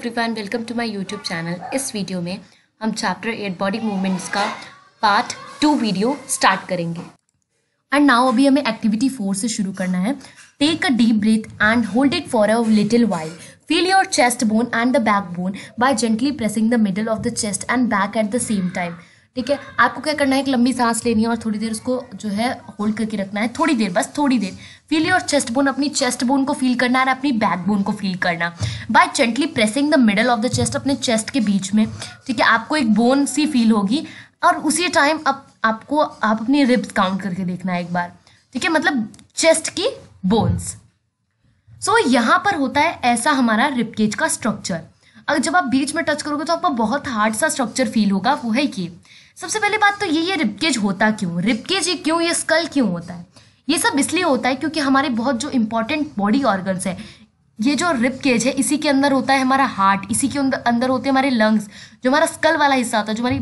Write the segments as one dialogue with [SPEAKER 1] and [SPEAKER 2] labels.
[SPEAKER 1] Everyone, welcome to my YouTube channel. इस video में हम चैप्टर 8 बॉडी मूवमेंट्स का पार्ट 2 वीडियो स्टार्ट करेंगे। एंड नाउ अभी हमें एक्टिविटी 4 से शुरू करना है। Take a deep breath and hold it for a little while. Feel your chest bone and the back bone by gently pressing the middle of the chest and back at the same time. ठीक है, आपको क्या करना है, एक लंबी सांस लेनी है और थोड़ी देर उसको जो है होल्ड करके रखना है, थोड़ी देर, बस थोड़ी देर। फील योर चेस्ट बोन, अपनी चेस्ट बोन को फील करना है और अपनी बैक बोन को फील करना। By gently pressing the middle of the chest, अपने चेस्ट के बीच में, ठीक है, आपको एक बोन सी फील होगी और उसी टाइम आप अपनी रिब्स काउंट करके देखना है एक बार, ठीक है, मतलब चेस्ट की बोन्स। सो यहाँ पर होता है ऐसा हमारा रिबकेज का स्ट्रक्चर। अगर जब आप बीच में टच करोगे तो आपको बहुत हार्ड सा स्ट्रक्चर फील होगा, वो है ये। सबसे पहली बात तो ये रिबकेज होता क्यों, रिबकेज ये क्यों, ये स्कल क्यों होता है, ये सब इसलिए होता है क्योंकि हमारे बहुत जो इंपॉर्टेंट बॉडी ऑर्गन्स है, ये जो रिबकेज है, इसी के अंदर होता है हमारा हार्ट, इसी के अंदर होते हैं हमारे लंग्स, जो हमारा स्कल वाला हिस्सा होता है, जो हमारी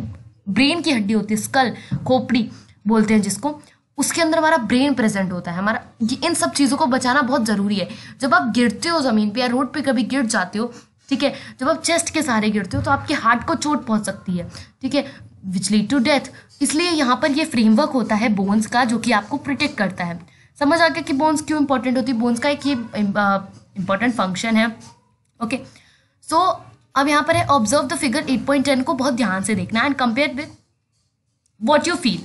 [SPEAKER 1] ब्रेन की हड्डी होती है, स्कल, खोपड़ी बोलते हैं जिसको, उसके अंदर हमारा ब्रेन प्रेजेंट होता है। हमारा इन सब चीज़ों को बचाना बहुत ज़रूरी है। जब आप गिरते हो ज़मीन पे या रोड पे कभी गिर जाते हो, ठीक है, जब आप चेस्ट के सहारे गिरते हो तो आपके हार्ट को चोट पहुंच सकती है, ठीक है, विच लीड टू डेथ। इसलिए यहाँ पर ये फ्रेमवर्क होता है बोन्स का, जो कि आपको प्रोटेक्ट करता है। समझ आ गया कि बोन्स क्यों इंपॉर्टेंट होती है। बोन्स का एक ये इंपॉर्टेंट फंक्शन है। ओके, सो अब यहाँ पर है ऑब्जर्व द फिगर 8.10 को बहुत ध्यान से देखना and compare with what you feel,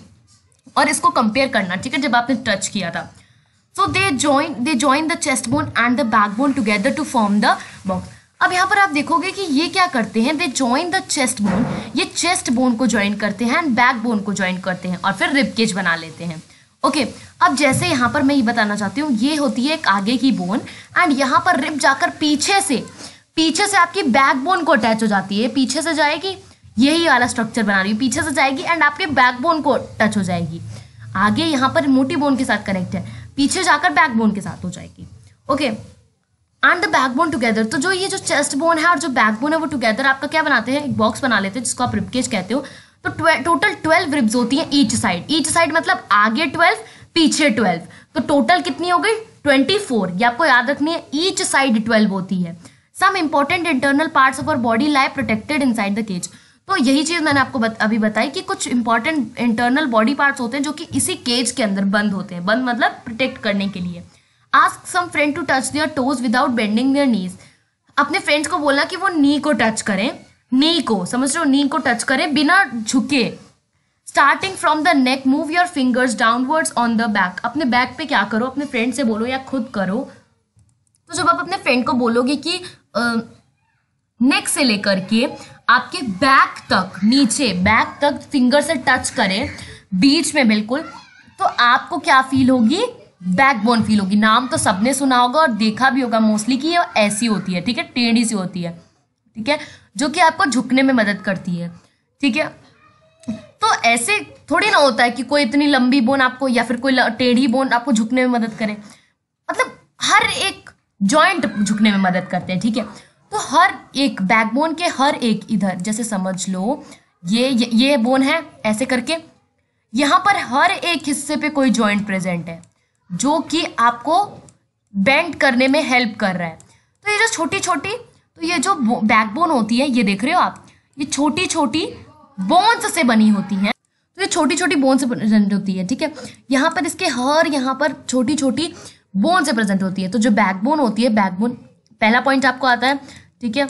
[SPEAKER 1] और इसको कंपेयर करना, ठीक है, जब आपने टच किया था। So they join the chest bone and the back bone together to form the box. अब यहाँ पर आप देखोगे कि ये क्या करते हैं, दे जॉइन द चेस्ट बोन, ये चेस्ट बोन को ज्वाइन करते हैं एंड बैक बोन को ज्वाइन करते हैं और फिर रिबकेज बना लेते हैं। ओके, अब जैसे यहाँ पर मैं ये बताना चाहती हूँ, ये होती है एक आगे की बोन एंड यहाँ पर रिब जाकर पीछे से आपकी बैक बोन को अटैच हो जाती है, पीछे से जाएगी, यही वाला स्ट्रक्चर बना रही है, पीछे से जाएगी एंड आपके बैक बोन को टच हो जाएगी। आगे यहाँ पर मोटी बोन के साथ कनेक्ट है, पीछे जाकर बैक बोन के साथ हो जाएगी। Okay, and the back bone together, तो जो ये जो चेस्ट बोन है और जो बैक बोन है वो टुगेदर आपका क्या बनाते हैं, एक बॉक्स बना लेते हैं जिसको आप रिबकेज कहते हो। तो टोटल 12 रिब्स होती हैं ईच साइड मतलब आगे 12 पीछे 12, तो टोटल कितनी हो गई 24। ये आपको याद रखनी है, ईच साइड 12 होती है। Some important internal parts of our body lie protected inside the cage. तो यही चीज मैंने आपको अभी बताई कि कुछ इंपॉर्टेंट इंटरनल बॉडी पार्ट्स होते हैं जो कि इसी केज के अंदर बंद होते हैं, बंद मतलब प्रोटेक्ट करने के लिए। Ask some friend to touch their toes without bending their knees. अपने फ्रेंड्स को बोलना कि वो नी को टच करें, नी को, समझ रहे हो, नी को टच करें बिना झुके। Starting from the neck move your fingers downwards on the back. अपने बैक पे क्या करो, अपने फ्रेंड से बोलो या खुद करो। तो जब आप अपने फ्रेंड को बोलोगे कि नेक से लेकर के आपके बैक तक, नीचे बैक तक फिंगर से टच करें बीच में बिल्कुल, तो आपको क्या फील होगी, बैकबोन फील होगी। नाम तो सबने सुना होगा और देखा भी होगा मोस्टली कि ये ऐसी होती है, ठीक है, टेढ़ी सी होती है, ठीक है, जो कि आपको झुकने में मदद करती है, ठीक है। तो ऐसे थोड़ी ना होता है कि कोई इतनी लंबी बोन आपको या फिर कोई टेढ़ी बोन आपको झुकने में मदद करे, मतलब हर एक जॉइंट झुकने में मदद करते हैं, ठीक है। तो हर एक बैकबोन के हर एक, इधर जैसे समझ लो ये बोन है, ऐसे करके यहाँ पर हर एक हिस्से पे कोई जॉइंट प्रेजेंट है जो कि आपको बेंड करने में हेल्प कर रहा है। तो ये जो छोटी छोटी, तो ये जो बैकबोन होती है, ये देख रहे हो आप, ये छोटी छोटी बोन्स से बनी होती हैं। तो ये छोटी छोटी बोन से प्रेजेंट होती है, ठीक है। यहाँ पर इसके यहाँ पर छोटी छोटी बोन से प्रेजेंट होती है। तो जो बैकबोन होती है, बैकबोन पहला पॉइंट आपको आता है, ठीक है।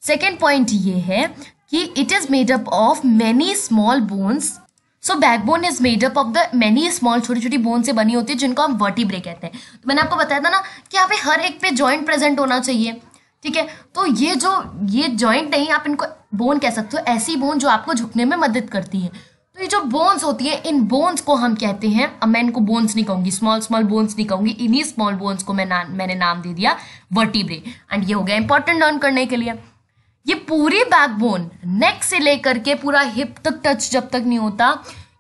[SPEAKER 1] सेकेंड पॉइंट ये है कि it is made up of many small bones. So backbone is made up of the many small, छोटी छोटी बोन से बनी होती है जिनको हम वर्टिब्रे कहते हैं। तो मैंने आपको बताया था ना कि यहाँ पे हर एक पे जॉइंट प्रेजेंट होना चाहिए, ठीक है। तो ये जॉइंट नहीं, आप इनको बोन कह सकते हो, ऐसी बोन जो आपको झुकने में मदद करती है। तो ये जो बोन्स होती है, इन बोन्स को हम कहते हैं, अब मैं इनको बोन्स नहीं कहूंगी, स्मॉल बोन्स नहीं कहूंगी, इन्हीं स्मॉल बोन्स को मैंने नाम दे दिया वर्टिब्रे। एंड ये हो गया इंपॉर्टेंट लर्न करने के लिए। ये पूरी बैकबोन नेक से लेकर के पूरा हिप तक टच जब तक नहीं होता,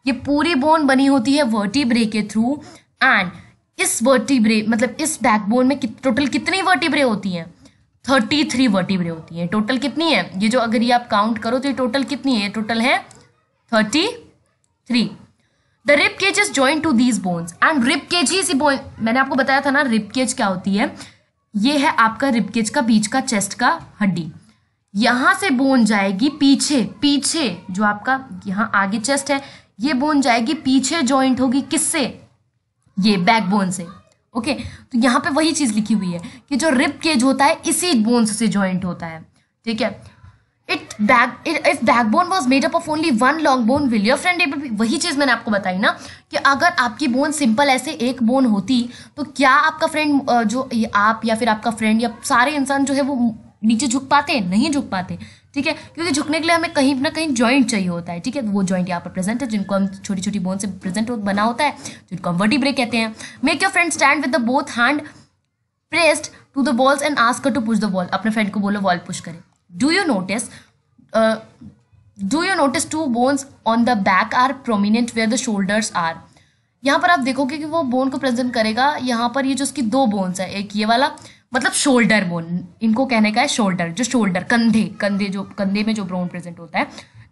[SPEAKER 1] ये पूरी बोन बनी होती है वर्टिब्रे के थ्रू। एंड इस वर्टिब्रे मतलब इस बैकबोन में टोटल कितनी वर्टिब्रे होती हैं, 33 वर्टिब्रे होती हैं। टोटल कितनी है, ये जो अगर ये आप काउंट करो तो ये टोटल कितनी है, टोटल है 33। The rib cage is joint to these bones and rib cage ही मैंने आपको बताया था ना, रिब केज क्या होती है, ये है आपका रिबकेज का बीच का चेस्ट का हड्डी, यहां से बोन जाएगी पीछे, पीछे जो आपका यहाँ आगे चेस्ट है, ये बोन जाएगी पीछे, जॉइंट होगी किससे, ये बैकबोन से। ओके, तो यहाँ पे वही चीज लिखी हुई है कि जो रिब केज होता है इसी बोन्स से जॉइंट होता है, ठीक है। If backbone was made up of only one long bone will your friend able, वही चीज मैंने आपको बताई ना कि अगर आपकी बोन सिंपल ऐसे एक बोन होती तो क्या आपका फ्रेंड जो आप या फिर आपका फ्रेंड या सारे इंसान जो है वो नीचे झुक पाते, नहीं झुक पाते, ठीक है, क्योंकि झुकने के लिए हमें कहीं ना कहीं जॉइंट चाहिए होता है, ठीक है। वो जॉइंट यहाँ पर प्रेजेंट है जिनको हम छोटी छोटी बोन से प्रेजेंट बना होता है, जिनको हम वर्टिब्रे कहते हैं। Make your friend stand with the both hand pressed to the walls and ask her to push the wall, अपने फ्रेंड को बोलो वॉल पुश करे। Do you notice two bones on the back are prominent where the shoulders are, यहाँ पर आप देखोगे कि वो बोन को प्रेजेंट करेगा, यहाँ पर ये जो उसकी दो बोन्स है, एक ये वाला मतलब शोल्डर बोन, इनको कहने का है शोल्डर, जो शोल्डर कंधे जो कंधे में जो बोन प्रेजेंट होता है,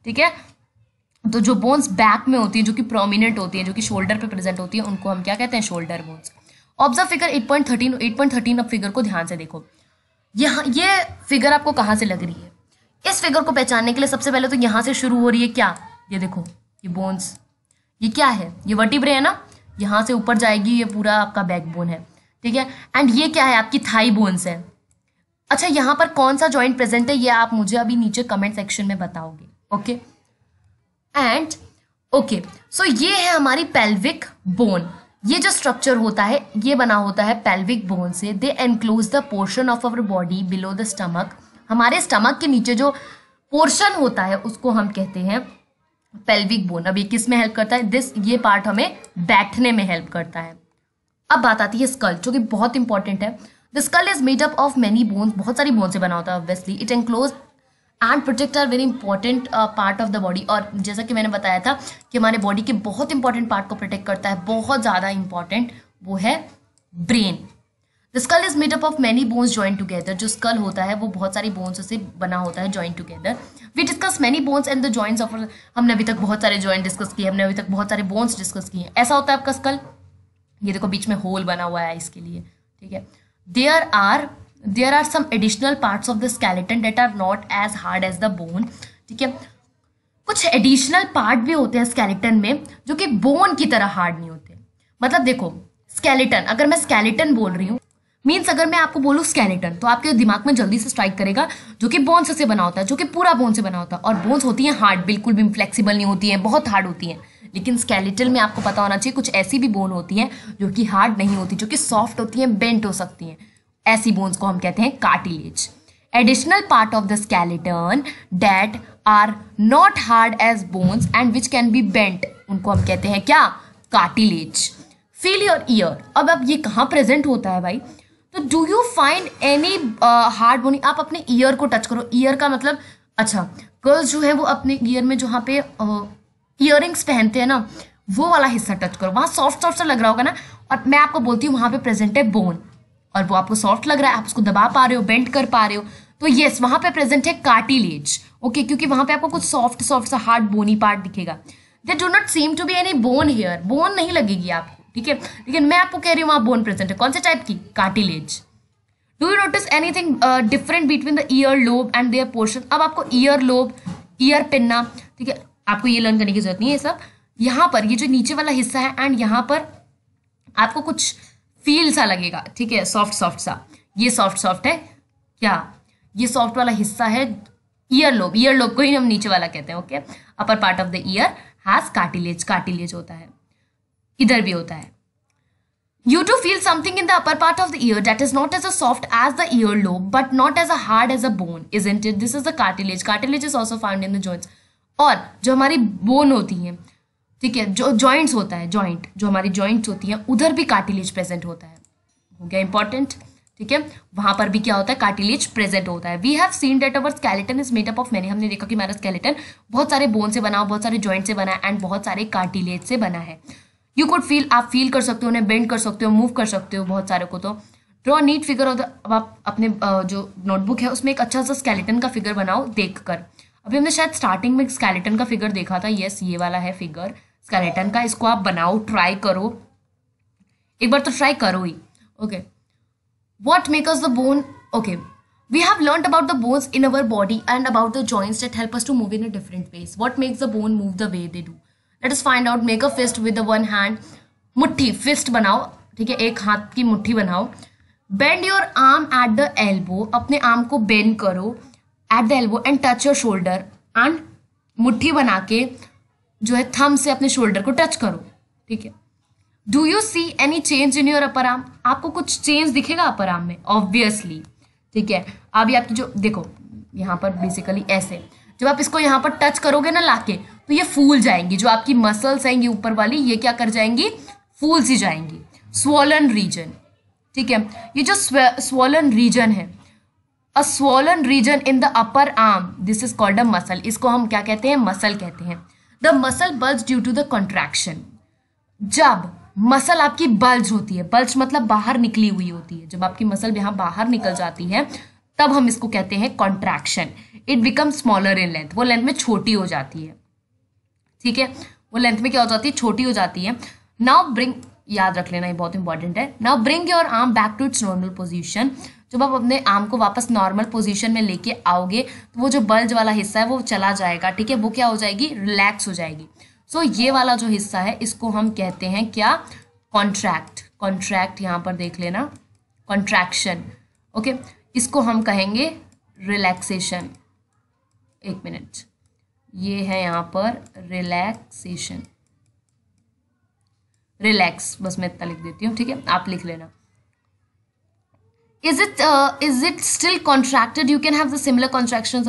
[SPEAKER 1] ठीक है। तो जो बोन्स बैक में होती है जो कि प्रोमिनेंट होती है, जो कि शोल्डर पे प्रेजेंट होती है, उनको हम क्या कहते हैं, शोल्डर बोन्स। ऑब्जर्व फिगर 8.13 अब फिगर को ध्यान से देखो, यहाँ ये फिगर आपको कहाँ से लग रही है। इस फिगर को पहचानने के लिए सबसे पहले तो यहाँ से शुरू हो रही है क्या, ये देखो ये बोन्स, ये क्या है, ये वर्टिब्रे है ना, यहाँ से ऊपर जाएगी, ये पूरा आपका बैकबोन है, ठीक है। एंड ये क्या है, आपकी थाई बोन्स है। अच्छा, यहाँ पर कौन सा जॉइंट प्रेजेंट है ये आप मुझे अभी नीचे कमेंट सेक्शन में बताओगे, ओके। एंड ओके, सो ये है हमारी पेल्विक बोन, ये जो स्ट्रक्चर होता है ये बना होता है पेल्विक बोन से। They enclose the portion of our body below the stomach, हमारे स्टमक के नीचे जो पोर्शन होता है उसको हम कहते हैं पेल्विक बोन। अब ये किस में हेल्प करता है, ये पार्ट हमें बैठने में हेल्प करता है। अब बात आती है स्कल, जो कि बहुत इंपॉर्टेंट है। The skull is made up of many bones, बहुत सारी बोन से बना होता है obviously. It enclose and protect are very important part of the body, और जैसा कि मैंने बताया था कि हमारे बॉडी के बहुत इंपॉर्टेंट पार्ट को प्रोटेक्ट करता है, बहुत ज़्यादा इंपॉर्टेंट, वो है brain. The skull is made up of many bones joint together, जो स्कल होता है वो बहुत सारी बोन्स से बना होता है joint together. We discuss many bones and the joints of, हमने अभी तक बहुत सारे जॉइंट डिस्कस किए, हमने अभी तक बहुत सारे बोन्स डिस्कस किए। ऐसा होता है आपका स्कल, ये देखो बीच में होल बना हुआ है इसके लिए, ठीक है। There are some additional parts of the skeleton that are not as hard as the bone, ठीक है। कुछ एडिशनल पार्ट भी होते हैं स्केलेटन में जो कि बोन की तरह हार्ड नहीं होते। मतलब देखो स्केलेटन, अगर मैं स्केलेटन बोल रही हूँ मीन्स अगर मैं आपको बोलूँ स्केलेटन तो आपके दिमाग में जल्दी से स्ट्राइक करेगा जो कि बोन्स से बना होता है, जो कि पूरा बोन से बना होता है। और बोन्स होती हैं हार्ड, बिल्कुल भी फ्लेक्सिबल नहीं होती हैं, बहुत हार्ड होती हैं। लेकिन स्केलेटल में आपको पता होना चाहिए कुछ ऐसी भी बोन होती हैं जो कि हार्ड नहीं होती, जो कि सॉफ्ट होती हैं, बेंट हो सकती हैं। ऐसी बोन्स को हम कहते हैं cartilage. Additional part of the skeleton that are not hard as bones and which can be bent, उनको हम कहते हैं क्या, कार्टिलेज। फील योर ईयर, अब ये कहाँ प्रेजेंट होता है भाई, तो do you find any hard bone, आप अपने ईयर को टच करो। ईयर का मतलब, अच्छा गर्ल्स जो है वो अपने ईयर में जहाँ पे ईयरिंग्स पहनते हैं ना, वो वाला हिस्सा टच करो, वहाँ सॉफ्ट सॉफ्ट सा लग रहा होगा ना। और मैं आपको बोलती हूँ वहाँ पे प्रेजेंट है बोन, और वो आपको सॉफ्ट लग रहा है, आप उसको दबा पा रहे हो, बेंड कर पा रहे हो, तो यस वहाँ पे प्रेजेंट है कार्टिलेज, ओके, क्योंकि वहाँ पे आपको कुछ सॉफ्ट सॉफ्ट सा हार्ड बोनी पार्ट दिखेगा। They do not seem to be any bone here, bone नहीं लगेगी आपको, ठीक है, लेकिन मैं आपको कह रही हूँ वहाँ बोन प्रेजेंट है। कौन से टाइप की, cartilage. Do you notice anything different between the ear lobe and their portion, अब आपको ईयर लोब, ईयर पिन्ना, ठीक है, आपको ये लर्न करने की जरूरत नहीं है ये सब। यहाँ पर ये जो नीचे वाला हिस्सा है एंड यहाँ पर आपको कुछ फील सा लगेगा, ठीक है, सॉफ्ट सॉफ्ट सा, ये सॉफ्ट सॉफ्ट है क्या, ये सॉफ्ट वाला हिस्सा है ईयर लोब, ईयर लोब को ही हम नीचे वाला कहते हैं, okay. Upper part of the year has cartilage, cartilage होता है, इधर भी होता है। You do feel something in the upper part of the ear that is not as soft as the earlobe but not as hard as a bone, isn't it? This is the cartilage. Cartilage is also found in the joints. और जो हमारी bone होती हैं, ठीक है, जो joints होता है, जॉइंट जो हमारी जॉइंट्स होती हैं उधर भी कार्टिलेज प्रेजेंट होता है, हो गया इंपॉर्टेंट, ठीक है, वहां पर भी क्या होता है, कार्टिलेज प्रेजेंट होता है। We have seen that our skeleton is made up of many, हमने देखा कि हमारा स्केलेटन बहुत सारे बोन से बना, बहुत सारे जॉइंट से बना है एंड बहुत सारे कार्टिलेज से बना है। यू कुड फील, आप फील कर सकते हो, उन्हें बेंड कर सकते हो, मूव कर सकते हो बहुत सारे को। तो draw NEET figure of the, अब आप अपने जो नोटबुक है उसमें एक अच्छा सा स्केलेटन का फिगर बनाओ देख कर। अभी हमने शायद स्टार्टिंग में स्केलेटन का फिगर देखा था, यस ये वाला है फिगर स्केलेटन का, इसको आप बनाओ, ट्राई करो, एक बार तो ट्राई करो ही, okay. What makes us the bone? Okay, we have learned about the bones in our body and about the joints that help us to move in a different ways. What makes the bone move the way they do? Let us find out. Make a fist with the one hand. मुट्ठी, fist बनाओ, ठीक है, एक हाथ की मुट्ठी बनाओ. Bend your arm at the elbow. अपने आर्म को bend करो at the elbow and touch your shoulder. And मुट्ठी बना के जो है थंब से अपने शोल्डर को टच करो, ठीक है. Do you see any change in your upper arm? आपको कुछ चेंज दिखेगा अपर आर्म में, ऑब्वियसली, ठीक है. अभी आपकी जो देखो यहाँ पर बेसिकली ऐसे जब आप इसको यहाँ पर टच करोगे ना लाके, तो ये फूल जाएंगी. जो आपकी मसल्स आएंगी ऊपर वाली, ये क्या कर जाएंगी? फूल सी जाएंगी. स्वॉलन रीजन, ठीक है. ये जो स्वॉलन रीजन है, a swollen region in the upper arm, this is called a muscle. इसको हम क्या कहते हैं? मसल कहते हैं. The muscle bulge due to the contraction. जब मसल आपकी बल्ज होती है, बल्ज मतलब बाहर निकली हुई होती है, जब आपकी मसल यहाँ बाहर निकल जाती है तब हम इसको कहते हैं contraction. It become smaller in length, वो लेंथ में छोटी हो जाती है, ठीक है. वो लेंथ में क्या हो जाती है? छोटी हो जाती है. नाउ ब्रिंग, याद रख लेना, ये बहुत इंपॉर्टेंट है. Now bring your arm back to its normal position. जब आप अपने आर्म को वापस नॉर्मल पोजीशन में लेके आओगे तो वो जो बल्ज वाला हिस्सा है वो चला जाएगा, ठीक है. वो क्या हो जाएगी? रिलैक्स हो जाएगी. सो ये वाला जो हिस्सा है इसको हम कहते हैं क्या? कॉन्ट्रैक्ट. कॉन्ट्रैक्ट यहाँ पर देख लेना, कॉन्ट्रैक्शन, ओके. इसको हम कहेंगे रिलैक्सेशन. एक मिनट, ये है यहाँ पर रिलैक्सेशन, रिलैक्स, बस मैं इतना लिख देती हूँ, ठीक है, आप लिख लेना. Is it still contracted? You can have the similar contractions.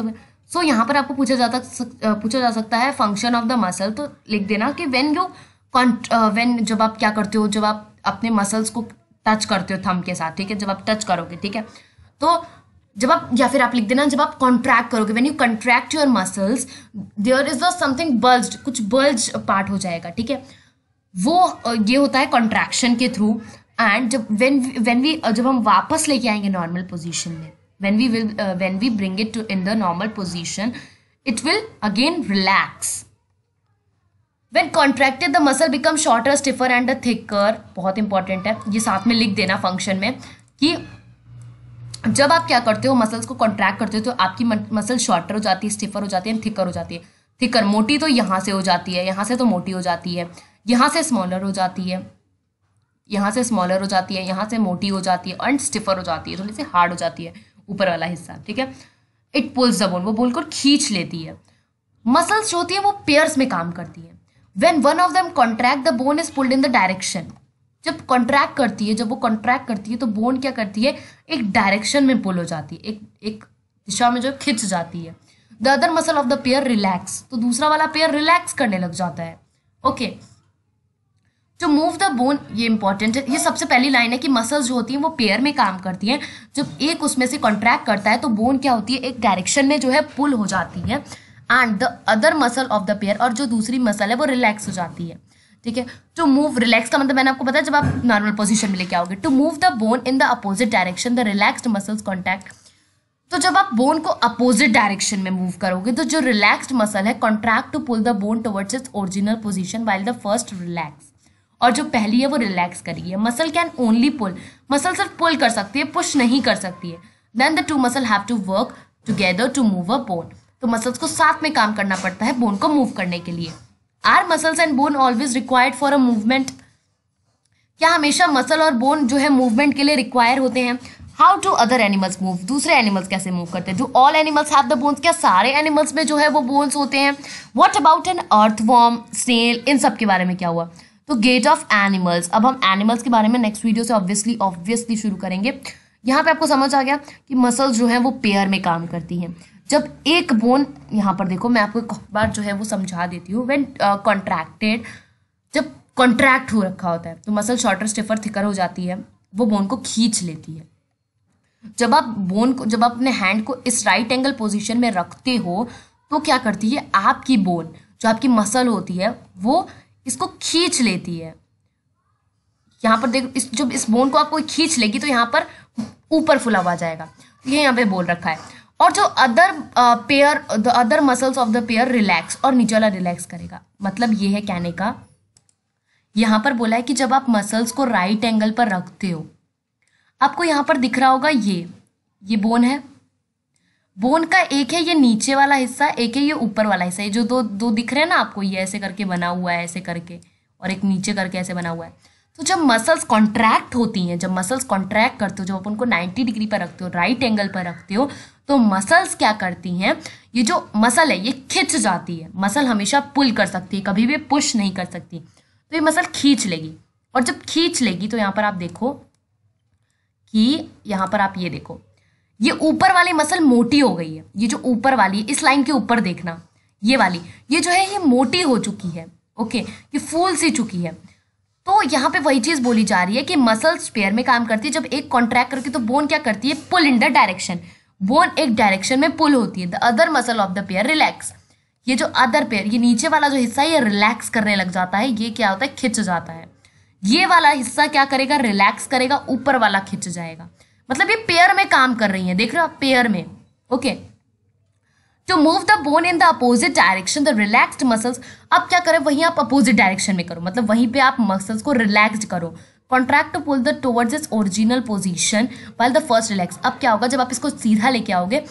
[SPEAKER 1] So यहाँ पर आपको पूछा जा सकता है फंक्शन ऑफ द मसल, तो लिख देना कि व्हेन जब आप क्या करते हो, जब आप अपने मसल्स को टच करते हो थंब के साथ, ठीक है, जब आप टच करोगे, ठीक है, तो जब आप, या फिर आप लिख देना जब आप कॉन्ट्रैक्ट करोगे, when you contract your muscles there is the something bulged, कुछ बल्ज पार्ट हो जाएगा, ठीक है. वो ये होता है कॉन्ट्रैक्शन के थ्रू. एंड जब जब हम वापस लेके आएंगे नॉर्मल पोजीशन में, when we bring it to in the normal position, it will again relax. When contracted the muscle becomes shorter, stiffer and thicker. बहुत इंपॉर्टेंट है, ये साथ में लिख देना फंक्शन में कि जब आप क्या करते हो, मसल्स को कॉन्ट्रैक्ट करते हो तो आपकी मसल शॉर्टर हो जाती है, स्टिफर हो जाती है, थिकर हो जाती है. थिकर मोटी तो यहाँ से हो जाती है, यहाँ से तो मोटी हो जाती है, यहाँ से स्मॉलर हो जाती है, यहाँ से स्मॉलर हो जाती है, यहाँ से मोटी हो जाती है, एंड स्टिफर हो जाती है, थोड़ी सी हार्ड हो जाती है ऊपर वाला हिस्सा, ठीक है. इट पुल्स द बोन, वो बोन को खींच लेती है. मसल्स जो होती है वो पेयर्स में काम करती है. When one of them contract the bone is pulled in the direction. जब कॉन्ट्रैक्ट करती है, जब वो कॉन्ट्रैक्ट करती है तो बोन क्या करती है? एक डायरेक्शन में पुल हो जाती है, एक दिशा में जो खिंच जाती है. The other muscle of the pair relax, तो दूसरा वाला पेयर रिलैक्स करने लग जाता है, okay. To move the bone, ये इंपॉर्टेंट है, ये सबसे पहली लाइन है कि मसल्स जो होती हैं वो पेयर में काम करती हैं. जब एक उसमें से कॉन्ट्रैक्ट करता है तो बोन क्या होती है? एक डायरेक्शन में जो है पुल हो जाती है. And the other muscle of the pair, और जो दूसरी मसल है वो रिलैक्स हो जाती है, ठीक है. टू मूव, रिलैक्स का मतलब मैंने आपको बताया जब आप नॉर्मल पोजीशन में लेके आओगे. To move the bone in the opposite direction the relaxed muscles contact. तो जब आप बोन को अपोजिट डायरेक्शन में मूव करोगे तो जो रिलैक्स्ड मसल है contract to pull the bone towards its original position while the first relax. और जो पहली है वो रिलैक्स करेगी. Muscle can only pull, muscle सिर्फ पुल कर सकती है, पुश नहीं कर सकती है. Then the two muscle have to work together to move a bone. तो मसल्स को साथ में काम करना पड़ता है बोन को मूव करने के लिए. Our muscles and bone always required for a movement? क्या हमेशा मसल और बोन जो है मूवमेंट के लिए रिक्वायर होते हैं? How do other animals move? दूसरे एनिमल्स कैसे मूव करते हैं? Do all animals have the bones? क्या सारे एनिमल्स में जो है वो बोन्स होते हैं? What about an earthworm, snail, इन सब के बारे में क्या हुआ? तो गेट ऑफ एनिमल्स. अब हम एनिमल्स के बारे में नेक्स्ट वीडियो से ऑब्वियसली शुरू करेंगे. यहाँ पे आपको समझ आ गया कि मसल्स जो है वो पेयर में काम करती हैं. जब एक बोन, यहाँ पर देखो मैं आपको एक बार जो है वो समझा देती हूँ. व्हेन कॉन्ट्रैक्टेड, जब कॉन्ट्रैक्ट हो रखा होता है तो मसल शॉर्टर, स्टिफर, थिकर हो जाती है, वो बोन को खींच लेती है. जब आप अपने हैंड को इस राइट एंगल पोजीशन में रखते हो तो क्या करती है? आपकी बोन, जो आपकी मसल होती है, वो इसको खींच लेती है. यहाँ पर देखो, जब इस बोन को आपको खींच लेगी तो यहाँ पर ऊपर फुला हुआ जाएगा, ये यहाँ पे बोल रखा है. और जो the other muscles of the pair relax, और नीचे वाला रिलैक्स करेगा. मतलब ये है कहने का, यहाँ पर बोला है कि जब आप मसल्स को राइट एंगल पर रखते हो आपको यहाँ पर दिख रहा होगा ये बोन है। बोन का एक है ये नीचे वाला हिस्सा, एक है ये ऊपर वाला हिस्सा। ये जो दो दिख रहे हैं ना आपको, ये ऐसे करके बना हुआ है, ऐसे करके, और एक नीचे करके ऐसे बना हुआ है। तो जब मसल्स कॉन्ट्रैक्ट होती हैं, जब मसल्स कॉन्ट्रैक्ट करते हो, जब आप उनको 90 डिग्री पर रखते हो, राइट एंगल पर रखते हो, तो मसल्स क्या करती हैं, ये जो मसल है ये खिंच जाती है। मसल हमेशा पुल कर सकती है, कभी भी पुश नहीं कर सकती। तो ये मसल खींच लेगी, और जब खींच लेगी तो यहाँ पर आप देखो कि यहाँ पर आप ये देखो, ये ऊपर वाली मसल मोटी हो गई है। ये जो ऊपर वाली, इस लाइन के ऊपर देखना, ये वाली, ये जो है ये मोटी हो चुकी है। ओके, ये फूल सी चुकी है। तो यहाँ पे वही चीज बोली जा रही है कि मसल्स पेयर में काम करती है। जब एक कॉन्ट्रैक्ट करती है तो बोन क्या करती है, पुल इन द डायरेक्शन। बोन एक डायरेक्शन में पुल होती है। The other muscle of the pair relax. ये जो अदर पेयर, ये नीचे वाला जो हिस्सा है ये रिलैक्स करने लग जाता है। ये क्या होता है, खिंच जाता है। ये वाला हिस्सा क्या करेगा, रिलैक्स करेगा, ऊपर वाला खिंच जाएगा। मतलब ये पेयर में काम कर रही है, देख रहे हो आप, पेयर में। Okay, to move the bone in the opposite direction the relaxed muscles. अब क्या करें, वहीं आप अपोजिट डायरेक्शन में करो, मतलब वहीं पे आप मसल्स को रिलैक्स्ड करो। Contract to pull the towards its original position while the first relax. अब क्या होगा, जब आप इसको सीधा लेके आओगे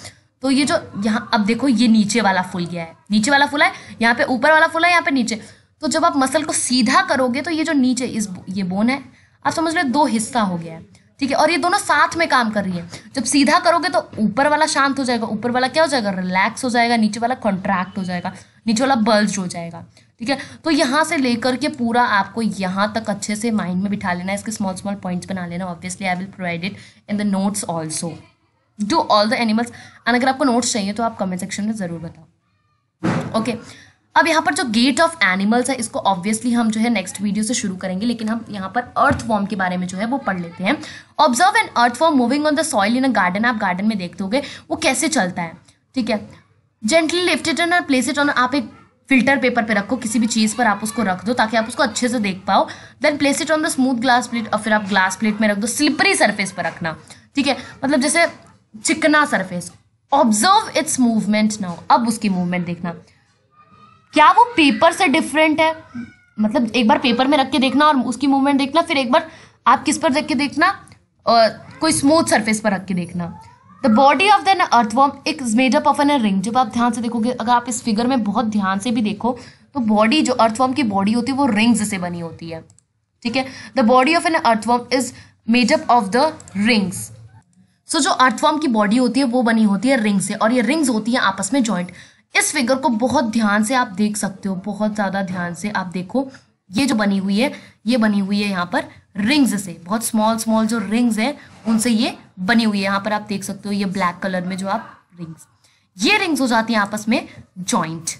[SPEAKER 1] तो ये जो यहाँ, अब देखो ये नीचे वाला फुल गया है, नीचे वाला फुला है, यहाँ पे ऊपर वाला फुला है, यहाँ पे नीचे। तो जब आप मसल को सीधा करोगे तो ये जो नीचे ये बोन है, आप समझ लो दो हिस्सा हो गया है, ठीक है। और ये दोनों साथ में काम कर रही है। जब सीधा करोगे तो ऊपर वाला शांत हो जाएगा, ऊपर वाला क्या हो जाएगा, रिलैक्स हो जाएगा, नीचे वाला कॉन्ट्रैक्ट हो जाएगा, नीचे वाला बल्ज हो जाएगा, ठीक है। तो यहाँ से लेकर के पूरा आपको यहाँ तक अच्छे से माइंड में बिठा लेना है, इसके स्मॉल स्मॉल पॉइंट्स बना लेना। Obviously I will provide it in the notes also, do all the animals. And अगर आपको नोट्स चाहिए तो आप कमेंट सेक्शन में ज़रूर बताओ। ओके, अब यहाँ पर जो गेट ऑफ एनिमल्स है, इसको ऑब्वियसली हम जो है नेक्स्ट वीडियो से शुरू करेंगे, लेकिन हम यहाँ पर अर्थवॉर्म के बारे में जो है वो पढ़ लेते हैं। Observe an earthworm moving on the soil in a garden. आप गार्डन में देखते होगे वो कैसे चलता है, ठीक है। जेंटली लिफ्ट इट और प्लेस इट ऑन। आप एक फिल्टर पेपर पे रखो, किसी भी चीज़ पर आप उसको रख दो ताकि आप उसको अच्छे से देख पाओ। Then place it on the smooth glass plate, और फिर आप ग्लास प्लेट में रख दो, स्लिपरी सरफेस पर रखना, ठीक है, मतलब जैसे चिकना surface. Observe it's movement now. अब उसकी मूवमेंट देखना, क्या वो पेपर से डिफरेंट है, मतलब एक बार पेपर में रख के देखना और उसकी मूवमेंट देखना, फिर एक बार आप किस पर रख के देखना, कोई स्मूथ सरफेस पर रख के देखना। The body of the earthworm is made up of an ring. जब आप ध्यान से देखोगे, अगर आप इस फिगर में बहुत ध्यान से भी देखो तो बॉडी, जो अर्थवॉर्म की बॉडी होती है वो रिंग्स से बनी होती है, ठीक है। The body of an earthworm is made up of the rings. So जो अर्थवॉर्म की बॉडी होती है वो बनी होती है रिंग से, और ये रिंग्स होती है आपस में जॉइंट। इस फिगर को बहुत ध्यान से आप देख सकते हो, बहुत ज़्यादा ध्यान से आप देखो। ये जो बनी हुई है, ये बनी हुई है यहाँ पर रिंग्स से, बहुत स्मॉल स्मॉल जो रिंग्स हैं उनसे ये बनी हुई है। यहाँ पर आप देख सकते हो ये ब्लैक कलर में जो आप रिंग्स, ये रिंग्स हो जाती हैं आपस में जॉइंट।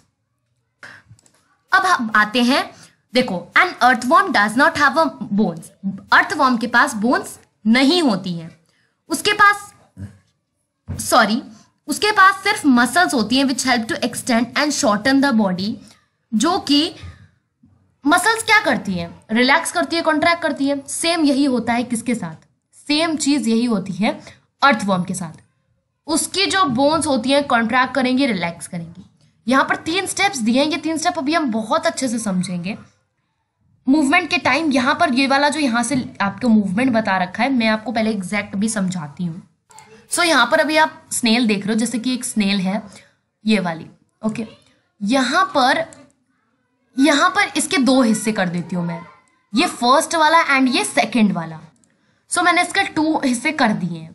[SPEAKER 1] अब हम आते हैं, देखो, an earthworm does not have a bones. Earthworm के पास बोन्स नहीं होती हैं, उसके पास सिर्फ मसल्स होती हैं which help to extend and shorten the body. जो कि मसल्स क्या करती हैं, रिलैक्स करती है, कॉन्ट्रैक्ट करती है। सेम यही होता है किसके साथ, सेम चीज यही होती है अर्थवॉर्म के साथ। उसकी जो बोन्स होती हैं कॉन्ट्रैक्ट करेंगी, रिलैक्स करेंगी। यहाँ पर 3 स्टेप्स दिए हैं, ये 3 स्टेप अभी हम बहुत अच्छे से समझेंगे मूवमेंट के टाइम। यहाँ पर ये वाला जो यहाँ से आपको मूवमेंट बता रखा है, मैं आपको पहले एग्जैक्ट भी समझाती हूँ। सो यहाँ पर अभी आप स्नेल देख रहे हो, जैसे कि एक स्नेल है ये वाली, ओके। यहाँ पर इसके 2 हिस्से कर देती हूँ मैं, ये फर्स्ट वाला एंड ये सेकंड वाला। सो मैंने इसके 2 हिस्से कर दिए हैं।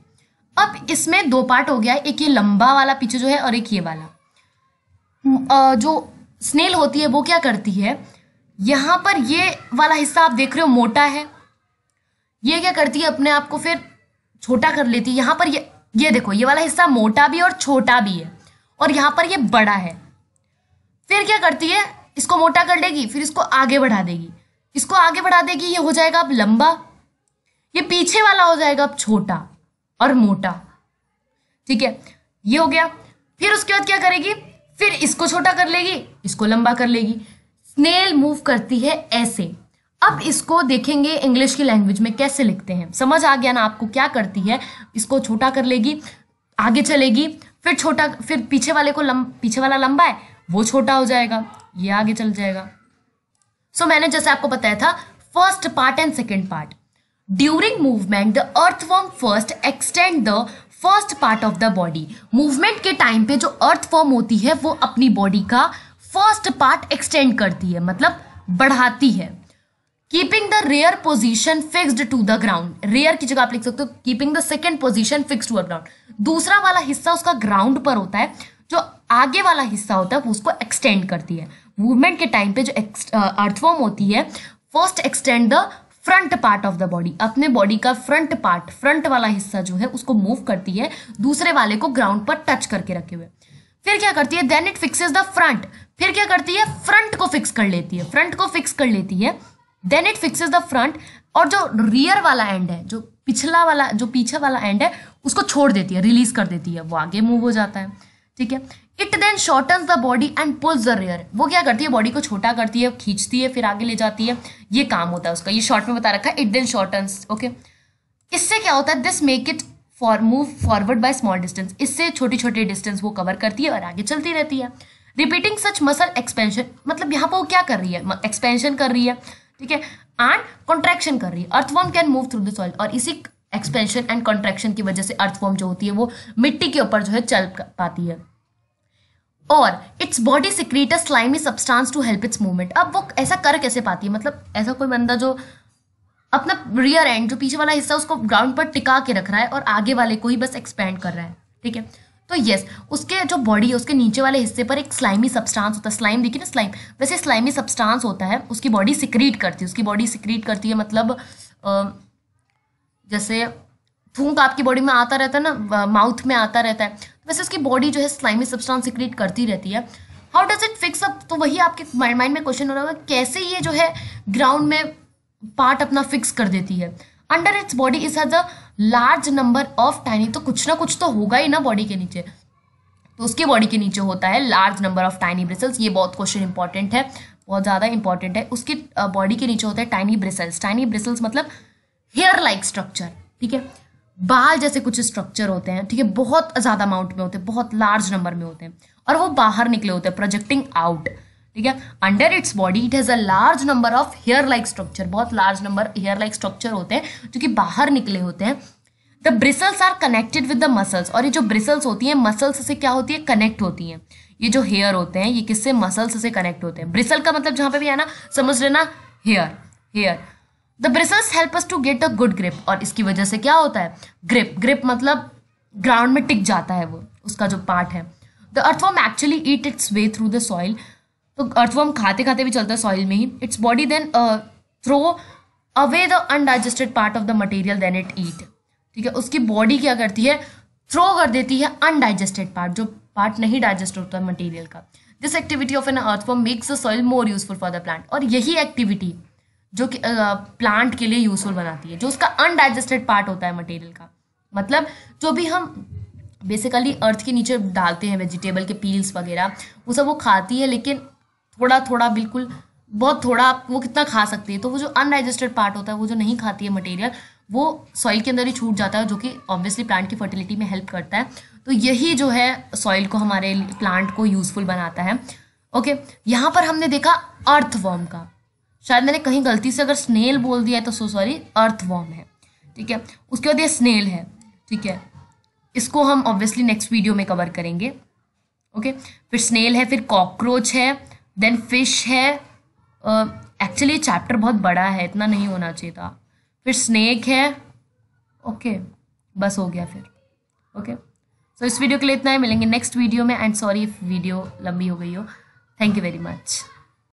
[SPEAKER 1] अब इसमें 2 पार्ट हो गया है, एक ये लंबा वाला पीछे जो है और एक ये वाला। जो स्नेल होती है वो क्या करती है, यहाँ पर ये वाला हिस्सा आप देख रहे हो मोटा है, ये क्या करती है अपने आप को फिर छोटा कर लेती है। यहाँ पर ये देखो, ये वाला हिस्सा मोटा भी और छोटा भी है, और यहाँ पर ये बड़ा है। फिर क्या करती है, इसको मोटा कर लेगी, फिर इसको आगे बढ़ा देगी, इसको आगे बढ़ा देगी, ये हो जाएगा अब लंबा, ये पीछे वाला हो जाएगा अब छोटा और मोटा, ठीक है, ये हो गया। फिर उसके बाद क्या करेगी, फिर इसको छोटा कर लेगी, इसको लंबा कर लेगी। स्नेल मूव करती है ऐसे। अब इसको देखेंगे इंग्लिश की लैंग्वेज में कैसे लिखते हैं, समझ आ गया ना आपको। क्या करती है, इसको छोटा कर लेगी, आगे चलेगी, फिर छोटा, फिर पीछे वाले को पीछे वाला लंबा है वो छोटा हो जाएगा, ये आगे चल जाएगा। सो मैंने जैसे आपको बताया था first part and second part. During movement the earthworm first extend the first part of the body. Movement के टाइम पे जो अर्थवर्म होती है वो अपनी बॉडी का फर्स्ट पार्ट एक्सटेंड करती है, मतलब बढ़ाती है। Keeping the rear position fixed to the ground, rear की जगह आप लिख सकते हो keeping the second position fixed to the ground. दूसरा वाला हिस्सा उसका ग्राउंड पर होता है, जो आगे वाला हिस्सा होता है वो उसको एक्सटेंड करती है। मूवमेंट के टाइम पे जो अर्थवर्म होती है first extend the front part of the body, अपने बॉडी का फ्रंट पार्ट, फ्रंट वाला हिस्सा जो है उसको मूव करती है दूसरे वाले को ग्राउंड पर टच करके रखे हुए। फिर क्या करती है, then it fixes the front, फिर क्या करती है, फ्रंट को फिक्स कर लेती है, फ्रंट को फिक्स कर लेती है, then it fixes the front, और जो रियर वाला एंड है, जो पिछला वाला, जो पीछे वाला एंड है उसको छोड़ देती है, रिलीज कर देती है, वो आगे मूव हो जाता है। ठीक है, it then shortens the body and pulls the rear, वो क्या करती है, बॉडी को छोटा करती है, खींचती है, फिर आगे ले जाती है, ये काम होता है उसका, ये शॉर्ट में बता रखा है, इट देन शॉर्टन्स। ओके, इससे क्या होता है, this make it for move forward by small distance, इससे छोटी छोटी डिस्टेंस वो कवर करती है और आगे चलती रहती है। रिपीटिंग सच मसल एक्सपेंशन, मतलब यहाँ पर वो क्या कर रही है, एक्सपेंशन कर रही है, ठीक है, एंड कॉन्ट्रैक्शन कर रही है। Earthworm can move through the soil, और इसी एक्सपेंशन एंड कॉन्ट्रैक्शन की वजह से अर्थवर्म जो होती है वो मिट्टी के ऊपर जो है चल पाती है। और its body secrete a slimy substance to help its movement. अब वो ऐसा कर कैसे पाती है, मतलब ऐसा कोई बंदा जो अपना रियर एंड, जो पीछे वाला हिस्सा उसको ग्राउंड पर टिका के रख रहा है और आगे वाले को ही बस एक्सपेंड कर रहा है। ठीक है, तो यस, उसके जो बॉडी है उसके नीचे वाले हिस्से पर एक स्लाइमी सब्सटेंस होता है, स्लाइम देखिए ना, स्लाइम, वैसे स्लाइमी सब्सटेंस होता है, उसकी बॉडी सिक्रीट करती है, उसकी बॉडी सिक्रीट करती है, मतलब जैसे थूक आपकी बॉडी में आता रहता है ना, माउथ में आता रहता है, वैसे उसकी बॉडी जो है स्लाइमी सब्सटेंस सिक्रीट करती रहती है। How does it fix up, तो वही आपके माइंड में क्वेश्चन हो रहा होगा, कैसे ये जो है ग्राउंड में पार्ट अपना फिक्स कर देती है। Under its body is has a large number of tiny, तो कुछ ना कुछ तो होगा ही ना बॉडी के नीचे, तो उसकी बॉडी के नीचे होता है large number of tiny bristles. ये बहुत क्वेश्चन इंपॉर्टेंट है, बहुत ज़्यादा इंपॉर्टेंट है। उसकी बॉडी के नीचे होता है टाइनी ब्रिसल्स, टाइनी ब्रिसल्स मतलब हेयर लाइक स्ट्रक्चर, ठीक है, बाल जैसे कुछ स्ट्रक्चर होते हैं, ठीक है, बहुत ज़्यादा अमाउंट में होते हैं, बहुत लार्ज नंबर में होते हैं, और वो बाहर निकले होते हैं, प्रोजेक्टिंग आउट। ठीक है, under its body it has a large number of hair like structure, बहुत large number hair like structure होते हैं जो कि बाहर निकले होते हैं। The bristles are connected with the muscles, और ये जो ब्रिसल्स होती हैं मसल्स से क्या होती है, कनेक्ट होती हैं। ये जो हेयर होते हैं ये किससे, मसल्स से कनेक्ट होते हैं। ब्रिसल का मतलब जहाँ पे भी है ना, समझ लेना hair, hair. The bristles help us to get a good grip, और इसकी वजह से क्या होता है, ग्रिप, ग्रिप मतलब ग्राउंड में टिक जाता है वो, उसका जो पार्ट है। The earthworm actually eat its way through the soil, तो अर्थवर्म खाते खाते भी चलता है सॉइल में ही। Its body then throw away the undigested part of the material then it eat, ठीक है, उसकी बॉडी क्या करती है, थ्रो कर देती है अनडाइजेस्टेड पार्ट, जो पार्ट नहीं डाइजेस्ट होता है मटेरियल का। This activity of an earthworm makes the soil more useful for the plant, और यही एक्टिविटी जो कि प्लांट के लिए यूजफुल बनाती है, जो उसका अनडाइजेस्टेड पार्ट होता है मटेरियल का, मतलब जो भी हम बेसिकली अर्थ के नीचे डालते हैं, वेजिटेबल के पील्स वगैरह, वो सब वो खाती है, लेकिन थोड़ा थोड़ा, बिल्कुल बहुत थोड़ा, वो कितना खा सकती है, तो वो जो अनडाइजेस्टेड पार्ट होता है, वो जो नहीं खाती है मटेरियल, वो सॉइल के अंदर ही छूट जाता है, जो कि ऑब्वियसली प्लांट की फर्टिलिटी में हेल्प करता है। तो यही जो है सॉइल को, हमारे प्लांट को यूजफुल बनाता है। ओके, यहाँ पर हमने देखा अर्थवर्म का, शायद मैंने कहीं गलती से अगर स्नेल बोल दिया है तो सो सॉरी, अर्थवर्म है, ठीक है। उसके बाद ये स्नेल है, ठीक है, इसको हम ऑब्वियसली नेक्स्ट वीडियो में कवर करेंगे। ओके, फिर स्नेल है, फिर कॉकरोच है, देन फिश है। एक्चुअली चैप्टर बहुत बड़ा है, इतना नहीं होना चाहिए था। फिर स्नेक है। ओके, बस हो गया फिर। ओके, सो इस वीडियो के लिए इतना ही, मिलेंगे नेक्स्ट वीडियो में। एंड सॉरी इफ वीडियो लंबी हो गई हो। Thank you very much.